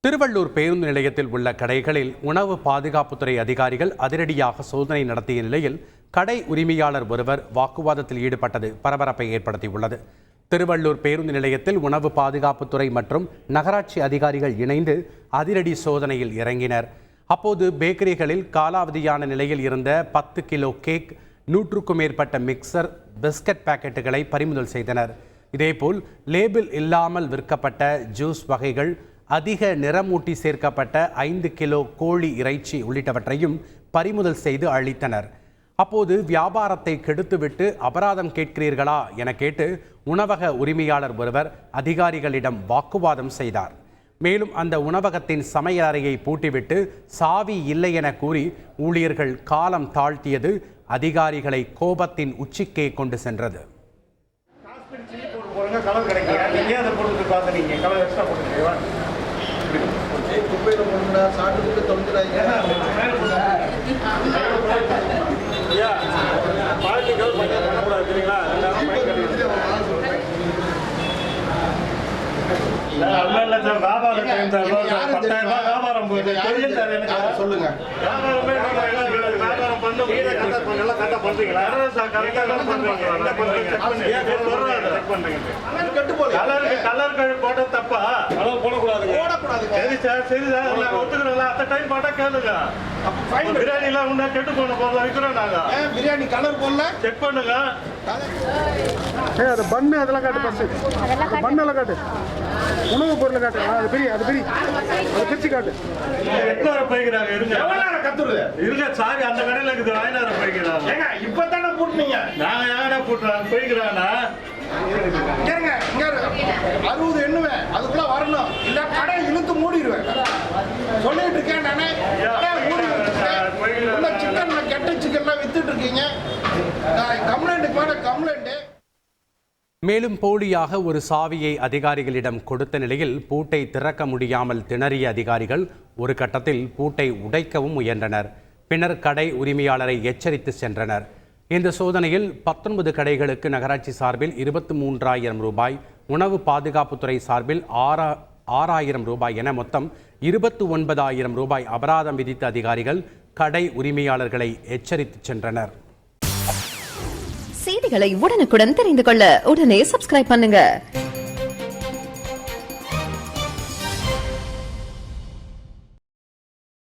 திருவள்ளூர் பேருந்து நிலையத்தில் உள்ள கடைகளில் உணவு பாதுகாப்புத்துறை அதிகாரிகள் அதிரடியாக சோதனை நடத்திய நிலையில் கடை உரிமையாளர் ஒருவர் வாக்குவாதத்தில் ஈடுபட்டது பரபரப்பை ஏற்படுத்தியுள்ளது. திருவள்ளூர் பேருந்து நிலையத்தில் உணவு பாதுகாப்புத்துறை மற்றும் நகராட்சி அதிகாரிகள் இணைந்து அதிரடி சோதனையில் இறங்கினர். அப்போது பேக்கரிகளில் காலாவதியான நிலையில் இருந்த 10 கிலோ கேக், 100க்கும் மேற்பட்ட மிக்சர், பிஸ்கட் பாக்கெட்டுகளை பறிமுதல் செய்தனர். இதேபோல் லேபிள் இல்லாமல் விற்கப்பட்ட ஜூஸ் வகைகள், அதிக நிறமூட்டி சேர்க்கப்பட்ட 5 கிலோ கோழி இறைச்சி உள்ளிட்டவற்றையும் பறிமுதல் செய்து அளித்தனர். அப்போது வியாபாரத்தை கெடுத்துவிட்டு அபராதம் கேட்கிறீர்களா என கேட்டு உணவக உரிமையாளர் ஒருவர் அதிகாரிகளிடம் வாக்குவாதம் செய்தார். மேலும் அந்த உணவகத்தின் சமையல் அறையை பூட்டிவிட்டு சாவி இல்லை என கூறி ஊழியர்கள் காலம் தாழ்த்தியது அதிகாரிகளை கோபத்தின் உச்சிக்கே கொண்டு சென்றது. உணவு பொருள் காட்டு, அது பெரிய அது பிரிச்சு காட்டு. சாரி, அந்த கடையில் இருக்குது. வாயினார போய்க்கிறாங்க. இப்பதானே கூட்டினீங்க. நாங்க யாரா கூட்டுறாங்க போய்க்கிறானா? 60 எண்ணுவேன், அதுக்குள்ள வரணும். இல்ல கடை இழுத்து மூடிடுவேன். சொல்லிட்டு இருக்கேன் நானே. சிக்கன்ல கெட்ட சிக்கன்லாம் வித்துட்டு இருக்கீங்க. கம்ப்ளைண்ட் மேல கம்ப்ளைண்ட். மேலும் போலியாக ஒரு சாவியை அதிகாரிகளிடம் கொடுத்த நிலையில் பூட்டை திறக்க முடியாமல் திணறிய அதிகாரிகள் ஒரு கட்டத்தில் பூட்டை உடைக்கவும் முயன்றனர். பின்னர் கடை உரிமையாளரை எச்சரித்து சென்றனர். இந்த சோதனையில் 19 கடைகளுக்கு நகராட்சி சார்பில் 23,000 ரூபாய், உணவு பாதுகாப்புத்துறை சார்பில் 6,000 ரூபாய் என மொத்தம் 29,000 ரூபாய் அபராதம் விதித்த அதிகாரிகள் கடை உரிமையாளர்களை எச்சரித்து சென்றனர். செய்திகளை உடனுக்குடன் தெரிந்து கொள்ள உடனே சப்ஸ்கிரைப் பண்ணுங்க.